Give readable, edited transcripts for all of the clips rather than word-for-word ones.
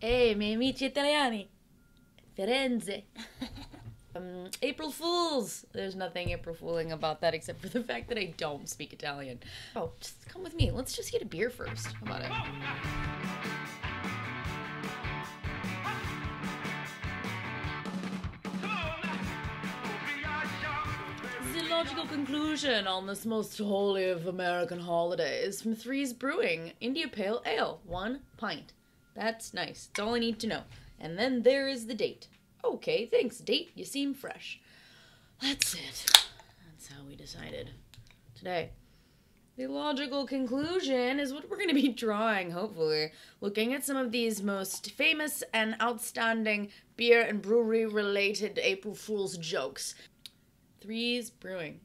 miei amici italiani. Firenze. April Fools! There's nothing April Fooling about that except for the fact that I don't speak Italian. Oh, just come with me. Let's just get a beer first. How about it? The logical conclusion on this most holy of American holidays from Three's Brewing. India Pale Ale. 1 pint. That's nice. That's all I need to know. And then there is the date. Okay, thanks, date. You seem fresh. That's it. That's how we decided today. The logical conclusion is what we're going to be drawing, hopefully. Looking at some of these most famous and outstanding beer and brewery-related April Fool's jokes. Three's Brewing.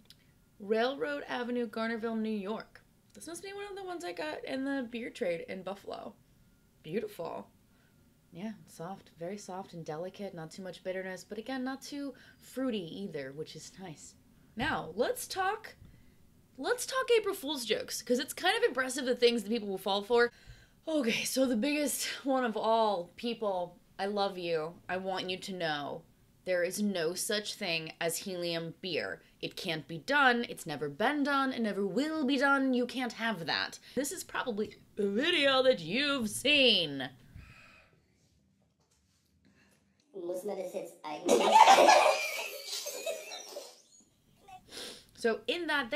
Railroad Avenue, Garnerville, New York. This must be one of the ones I got in the beer trade in Buffalo. Beautiful. Yeah, soft, very soft and delicate, not too much bitterness, but again, not too fruity either, which is nice. Now, let's talk April Fool's jokes, because it's kind of impressive the things that people will fall for. Okay, so the biggest one of all, people, I love you. I want you to know there is no such thing as helium beer. It can't be done, it's never been done, it never will be done, you can't have that. This is probably a video that you've seen. So in that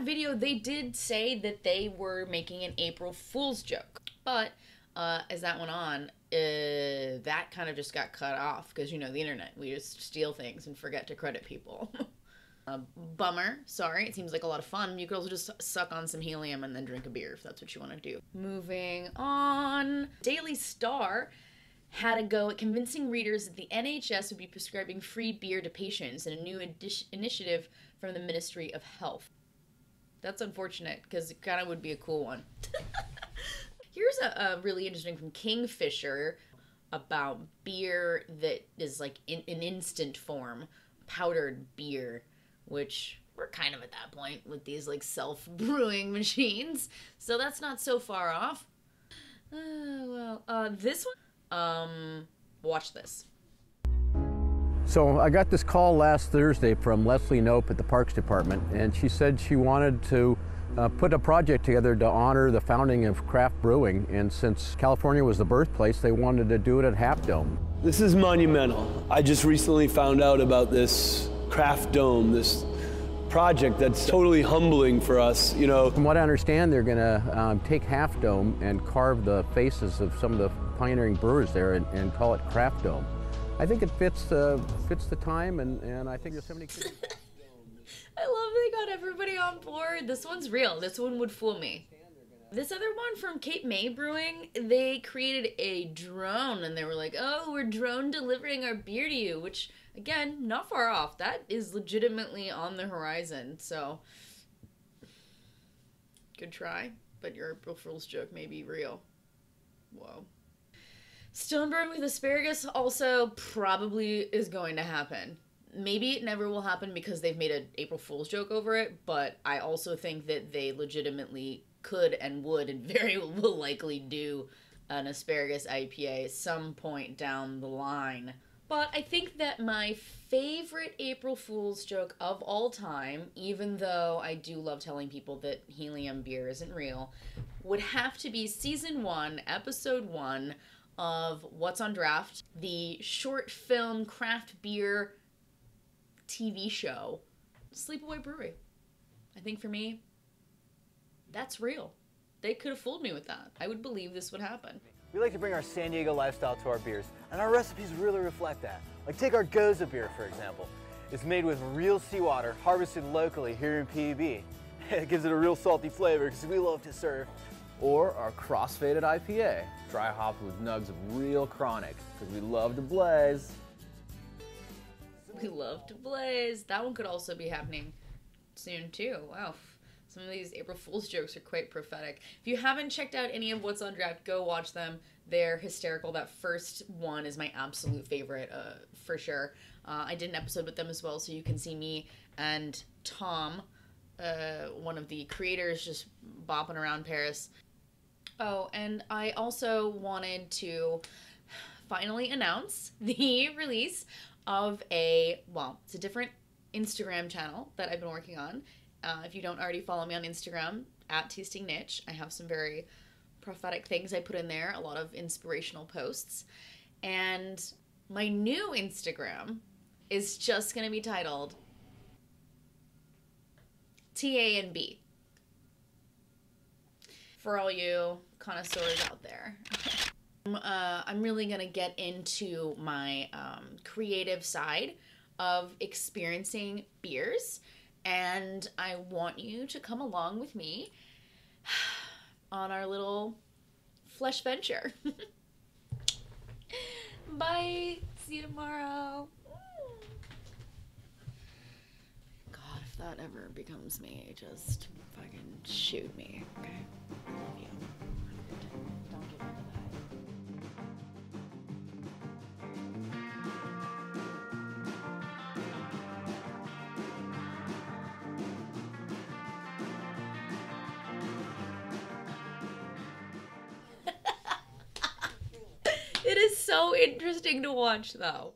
video, they did say that they were making an April Fool's joke. But as that went on, that kind of just got cut off because, you know, the internet. We just steal things and forget to credit people. Bummer. Sorry. It seems like a lot of fun. You could also just suck on some helium and then drink a beer if that's what you want to do. Moving on. Daily Star had a go at convincing readers that the NHS would be prescribing free beer to patients in a new initiative from the Ministry of Health. That's unfortunate, because it kind of would be a cool one. Here's a really interesting from Kingfisher about beer that is like in instant form, powdered beer, which we're kind of at that point with these like self-brewing machines, so that's not so far off. This one. Watch this. So I got this call last Thursday from Leslie Knope at the Parks Department, and she said she wanted to put a project together to honor the founding of craft brewing, and since California was the birthplace, they wanted to do it at Half Dome. This is monumental. I just recently found out about this craft dome, this project that's totally humbling for us, you know. From what I understand, they're going to take Half Dome and carve the faces of some of the pioneering brewers there and call it Craft Dome. I think it fits the time, and I think there's so many kids. I love they got everybody on board. This one's real. This one would fool me. This other one from Cape May Brewing, they created a drone, and they were like, oh, we're drone delivering our beer to you, which, again, not far off. That is legitimately on the horizon, so good try, but your April Fool's joke may be real. Whoa. Stone burn with asparagus also probably is going to happen. Maybe it never will happen because they've made an April Fool's joke over it, but I also think that they legitimately could and would and very will likely do an asparagus IPA at some point down the line. But I think that my favorite April Fool's joke of all time, even though I do love telling people that helium beer isn't real, would have to be Season 1, Episode 1 of What's on Draft, the short film craft beer TV show, Sleepaway Brewery. I think for me, that's real. They could have fooled me with that. I would believe this would happen. We like to bring our San Diego lifestyle to our beers, and our recipes really reflect that. Like take our Goza beer, for example. It's made with real seawater, harvested locally here in PEB. It gives it a real salty flavor because we love to serve. Or our crossfaded IPA, dry hopped with nugs of real chronic, because we love to blaze. We love to blaze. That one could also be happening soon too. Wow. Some of these April Fool's jokes are quite prophetic. If you haven't checked out any of What's on Draft, go watch them. They're hysterical. That first one is my absolute favorite, for sure. I did an episode with them as well, so you can see me and Tom, one of the creators, just bopping around Paris. Oh, and I also wanted to finally announce the release of it's a different Instagram channel that I've been working on. If you don't already follow me on Instagram, @tastingnitch, I have some very prophetic things I put in there, a lot of inspirational posts. And my new Instagram is just going to be titled TA&B. For all you connoisseurs out there. I'm really going to get into my creative side of experiencing beers, and I want you to come along with me on our little flesh venture. Bye. See you tomorrow. God, if that ever becomes me, just fucking shoot me, okay? I love you. Don't give into that. It is so interesting to watch, though.